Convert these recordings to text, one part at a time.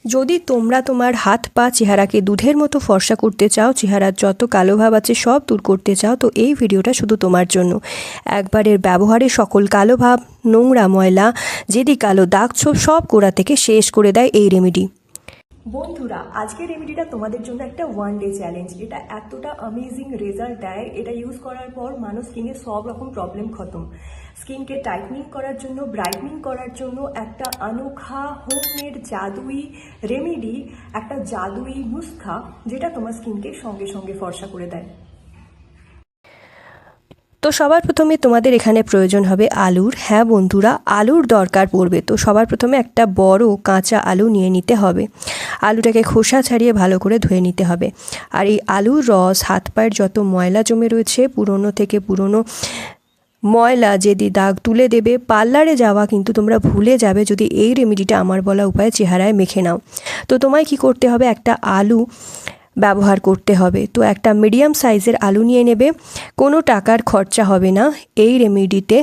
যদি তোমরা তোমার হাত পা চেহারাকে দুধের মতো ফর্সা করতে চাও, চেহারার যত কালো ভাব আছে সব দূর করতে চাও, তো এই ভিডিওটা শুধু তোমার জন্য। একবারের ব্যবহারে সকল কালো ভাব, নোংরা ময়লা, যেদি কালো দাগ ছোপ সব গোড়া থেকে শেষ করে দেয় এই রেমেডি। বন্ধুরা, আজকের রেমেডিটা তোমাদের জন্য একটা ওয়ান ডে চ্যালেঞ্জ। এটা এতটা অ্যামেজিং রেজাল্ট দেয়, এটা ইউজ করার পর মানুষ স্কিনের সব রকম প্রবলেম খতম। স্কিনকে টাইটনিং করার জন্য, ব্রাইটনিং করার জন্য একটা অনোখা হোমমেড জাদুই রেমেডি, একটা জাদুই নুস্খা, যেটা তোমার স্কিনকে সঙ্গে সঙ্গে ফর্সা করে দেয়। তো সবার প্রথমে তোমাদের এখানে প্রয়োজন হবে আলুর। হ্যাঁ বন্ধুরা, আলুর দরকার পড়বে। তো সবার প্রথমে একটা বড় কাঁচা আলু নিয়ে নিতে হবে। আলুটাকে খোসা ছাড়িয়ে ভালো করে ধুয়ে নিতে হবে। আর এই আলুর রস হাত পায়ের যত ময়লা জমে রয়েছে, পুরনো থেকে পুরনো ময়লা যেদি দাগ তুলে দেবে। পার্লারে যাওয়া কিন্তু তোমরা ভুলে যাবে যদি এই রেমেডিটা আমার বলা উপায়ে চেহারায় মেখে নাও। তো তোমায় কি করতে হবে, একটা আলু ব্যবহার করতে হবে। তো একটা মিডিয়াম সাইজের আলু নিয়ে নেবে। কোনো টাকার খরচা হবে না এই রেমেডিতে।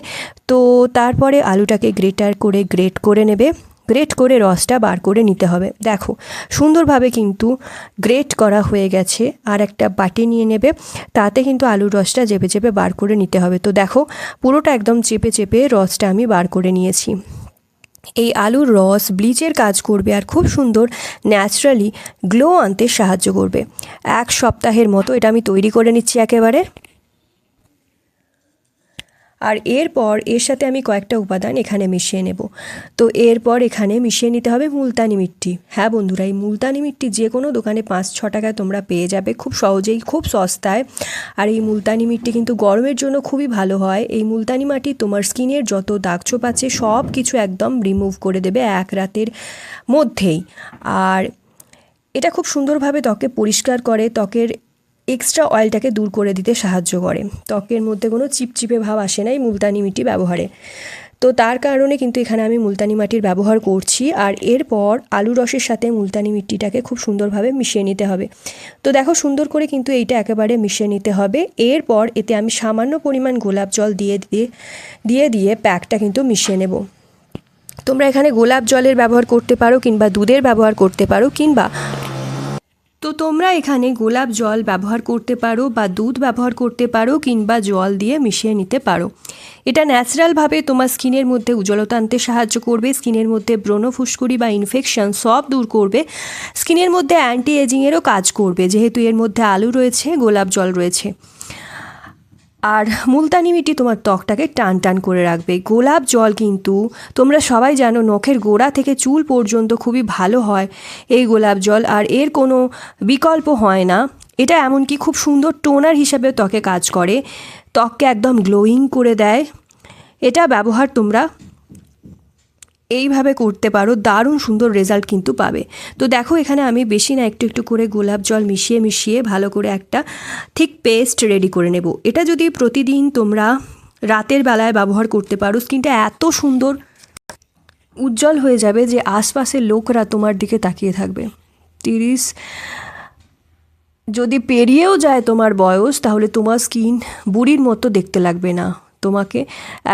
তো তারপরে আলুটাকে গ্রেট করে নেবে। গ্রেট করে রসটা বার করে নিতে হবে। দেখো সুন্দরভাবে কিন্তু গ্রেট করা হয়ে গেছে। আর একটা বাটি নিয়ে নেবে, তাতে কিন্তু আলুর রসটা চেপে চেপে বার করে নিতে হবে। তো দেখো পুরোটা একদম চেপে চেপে রসটা আমি বার করে নিয়েছি। এই আলুর রস ব্লিচের কাজ করবে আর খুব সুন্দর ন্যাচারালি গ্লো আনতে সাহায্য করবে। এক সপ্তাহের মতো এটা আমি তৈরি করে নিচ্ছি একেবারে। আর এরপর এর সাথে আমি কয়েকটা উপাদান এখানে মিশিয়ে নেব। তো এরপর এখানে মিশিয়ে নিতে হবে মুলতানি মিট্টি। হ্যাঁ বন্ধুরা, এই মুলতানি মিট্টি যে কোনো দোকানে 5-6 টাকায় তোমরা পেয়ে যাবে খুব সহজেই, খুব সস্তায়। আর এই মুলতানি মিট্টি কিন্তু গরমের জন্য খুবই ভালো হয়। এই মুলতানি মাটি তোমার স্কিনের যত দাগছোপ আছে সব কিছু একদম রিমুভ করে দেবে এক রাতের মধ্যেই। আর এটা খুব সুন্দরভাবে ত্বকে পরিষ্কার করে, ত্বকের এক্সট্রা অয়েলটাকে দূর করে দিতে সাহায্য করে। ত্বকের মধ্যে কোনো চিপচিপে ভাব আসে না এই মুলতানি মিট্টি ব্যবহারে। তো তার কারণে কিন্তু এখানে আমি মুলতানি মাটির ব্যবহার করছি। আর এরপর আলু রসের সাথে মুলতানি মিট্টিটাকে খুব সুন্দরভাবে মিশিয়ে নিতে হবে। তো দেখো সুন্দর করে কিন্তু এইটা একেবারে মিশিয়ে নিতে হবে। এরপর এতে আমি সামান্য পরিমাণ গোলাপ জল দিয়ে প্যাকটা কিন্তু মিশিয়ে নেব। তোমরা এখানে গোলাপ জলের ব্যবহার করতে পারো, কিংবা দুধের ব্যবহার করতে পারো, তো তোমরা এখানে গোলাপ জল ব্যবহার করতে পারো বা দুধ ব্যবহার করতে পারো, কিংবা জল দিয়ে মিশিয়ে নিতে পারো। এটা ন্যাচারালভাবে তোমার স্কিনের মধ্যে উজ্জ্বলতা আনতে সাহায্য করবে। স্কিনের মধ্যে ব্রণ, ফুসকুড়ি বা ইনফেকশন সব দূর করবে। স্কিনের মধ্যে অ্যান্টি এজিংয়েরও কাজ করবে, যেহেতু এর মধ্যে আলু রয়েছে, গোলাপ জল রয়েছে। আর মুলতানি মিট্টি তোমার ত্বকটাকে টান টান করে রাখবে। গোলাপ জল কিন্তু তোমরা সবাই জানো নখের গোড়া থেকে চুল পর্যন্ত খুবই ভালো হয় এই গোলাপ জল। আর এর কোনো বিকল্প হয় না। এটা এমনকি খুব সুন্দর টোনার হিসাবে ত্বকে কাজ করে, ত্বককে একদম গ্লোয়িং করে দেয়। এটা ব্যবহার তোমরা এইভাবে করতে পারো, দারুণ সুন্দর রেজাল্ট কিন্তু পাবে। তো দেখো এখানে আমি বেশি না, একটু একটু করে গোলাপ জল মিশিয়ে ভালো করে একটা থিক পেস্ট রেডি করে নেব। এটা যদি প্রতিদিন তোমরা রাতের বেলায় ব্যবহার করতে পারো, স্কিনটা এত সুন্দর উজ্জ্বল হয়ে যাবে যে আশপাশের লোকরা তোমার দিকে তাকিয়ে থাকবে। 30 যদি পেরিয়েও যায় তোমার বয়স, তাহলে তোমার স্কিন বুড়ির মতো দেখতে লাগবে না, তোমাকে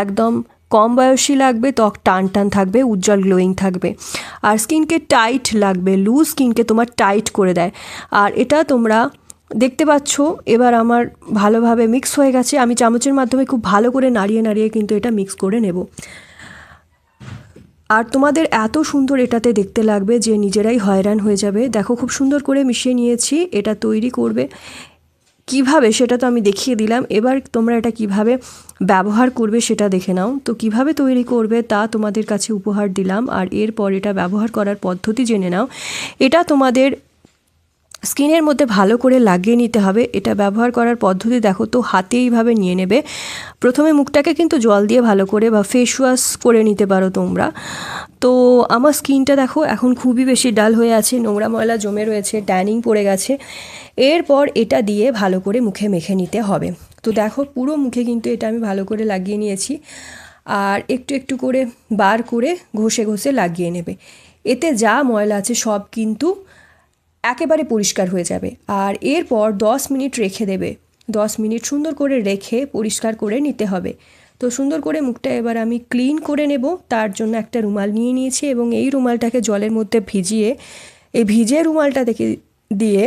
একদম কম বয়সী লাগবে। ত্বক টান টান থাকবে, উজ্জ্বল গ্লোয়িং থাকবে। আর স্কিনকে টাইট লাগবে, লুজ স্কিনকে তোমার টাইট করে দেয়। আর এটা তোমরা দেখতে পাচ্ছ এবার আমার ভালোভাবে মিক্স হয়ে গেছে। আমি চামচের মাধ্যমে খুব ভালো করে নাড়িয়ে কিন্তু এটা মিক্স করে নেব। আর তোমাদের এত সুন্দর এটাতে দেখতে লাগবে যে নিজেরাই হয়রান হয়ে যাবে। দেখো খুব সুন্দর করে মিশিয়ে নিয়েছি। এটা তৈরি করবে কিভাবে সেটা তো আমি দেখিয়ে দিলাম। এবার তোমরা এটা কিভাবে ব্যবহার করবে সেটা দেখে নাও। তো কিভাবে তৈরি করবে তা তোমাদের কাছে উপহার দিলাম। আর এরপর এটা ব্যবহার করার পদ্ধতি জেনে নাও। এটা তোমাদের স্কিনের মধ্যে ভালো করে লাগিয়ে নিতে হবে। এটা ব্যবহার করার পদ্ধতি দেখো, তো হাতে এইভাবে নিয়ে নেবে। প্রথমে মুখটাকে কিন্তু জল দিয়ে ভালো করে বা ফেস ওয়াশ করে নিতে পারো তোমরা। তো আমার স্কিনটা দেখো এখন খুবই বেশি ডাল হয়ে আছে, নোংরা ময়লা জমে রয়েছে, ট্যানিং পড়ে গেছে। এরপর এটা দিয়ে ভালো করে মুখে মেখে নিতে হবে। তো দেখো পুরো মুখে কিন্তু এটা আমি ভালো করে লাগিয়ে নিয়েছি। আর একটু একটু করে বার করে ঘষে লাগিয়ে নেবে। এতে যা ময়লা আছে সব কিন্তু একেবারে পরিষ্কার হয়ে যাবে। আর এরপর 10 মিনিট রেখে দেবে। 10 মিনিট সুন্দর করে রেখে পরিষ্কার করে নিতে হবে। তো সুন্দর করে মুখটা এবার আমি ক্লিন করে নেব। তার জন্য একটা রুমাল নিয়ে নিয়েছি এবং এই রুমালটাকে জলের মধ্যে ভিজিয়ে এই ভিজে রুমালটা দিয়ে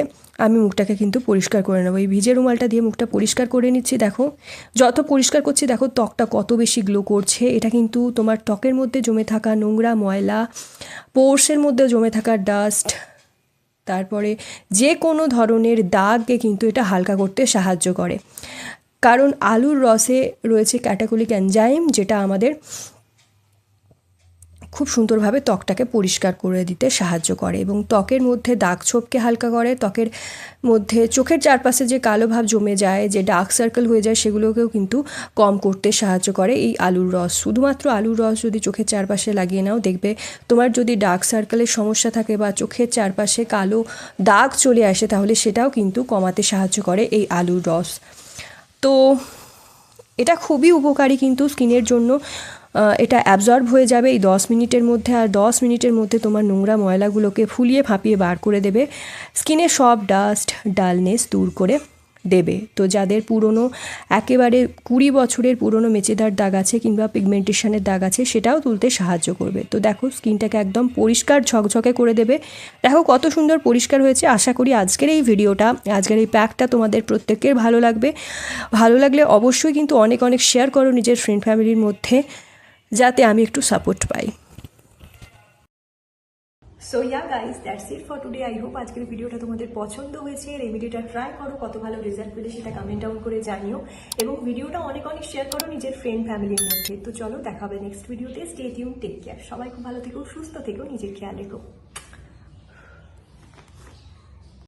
আমি মুখটাকে কিন্তু পরিষ্কার করে নেবো। এই ভিজে রুমালটা দিয়ে মুখটা পরিষ্কার করে নিচ্ছি। দেখো যত পরিষ্কার করছি দেখো ত্বকটা কত বেশি গ্লো করছে। এটা কিন্তু তোমার ত্বকের মধ্যে জমে থাকা নোংরা ময়লা, পোর্সের মধ্যে জমে থাকা ডাস্ট, তারপরে যে কোনো ধরনের দাগকে কিন্তু এটা হালকা করতে সাহায্য করে। কারণ আলুর রসে রয়েছে ক্যাটাকোলিক এনজাইম, যেটা আমাদের খুব সুন্দরভাবে ত্বকটাকে পরিষ্কার করে দিতে সাহায্য করে এবং ত্বকের মধ্যে দাগ ছোপকে হালকা করে। ত্বকের মধ্যে চোখের চারপাশে যে কালো ভাব জমে যায়, যে ডার্ক সার্কেল হয়ে যায়, সেগুলোকেও কিন্তু কম করতে সাহায্য করে এই আলুর রস। শুধুমাত্র আলুর রস যদি চোখের চারপাশে লাগিয়ে নাও, দেখবে তোমার যদি ডার্ক সার্কেলের সমস্যা থাকে বা চোখের চারপাশে কালো দাগ চলে আসে, তাহলে সেটাও কিন্তু কমাতে সাহায্য করে এই আলুর রস। তো এটা খুবই উপকারী কিন্তু স্কিনের জন্য। এটা অ্যাবজর্ব হয়ে যাবে এই 10 মিনিটের মধ্যে, আর 10 মিনিটের মধ্যে তোমার নোংরা ময়লাগুলোকে ফুলিয়ে ফাঁপিয়ে বার করে দেবে, স্কিনের সব ডাস্ট ডালনেস দূর করে দেবে। তো যাদের পুরনো একেবারে 20 বছরের পুরনো মেচেদার দাগ আছে কিংবা পিগমেন্টেশনের দাগ আছে, সেটাও তুলতে সাহায্য করবে। তো দেখো স্কিনটাকে একদম পরিষ্কার ঝকঝকে করে দেবে। দেখো কত সুন্দর পরিষ্কার হয়েছে। আশা করি আজকের এই ভিডিওটা, আজকের এই প্যাকটা তোমাদের প্রত্যেকের ভালো লাগবে। ভালো লাগলে অবশ্যই কিন্তু অনেক অনেক শেয়ার করো নিজের ফ্রেন্ড ফ্যামিলির মধ্যে, যাতে আমি একটু support pi. So yeah guys, that's it for today. I hope আজকের ভিডিওটা তোমাদের পছন্দ হয়েছে। রেমেডিটা ট্রাই করো, কত ভালো রেজাল্ট পেলে সেটা কমেন্ট ডাউন করে জানিও এবং ভিডিওটা অনেক অনেক শেয়ার করো নিজের ফ্রেন্ড ফ্যামিলির মধ্যে। তো চলো দেখা হবে নেক্সট ভিডিওতে। Stay tune, take care. সবাই খুব ভালো থেকো, সুস্থ থেকো, নিজের খেয়াল রেখো।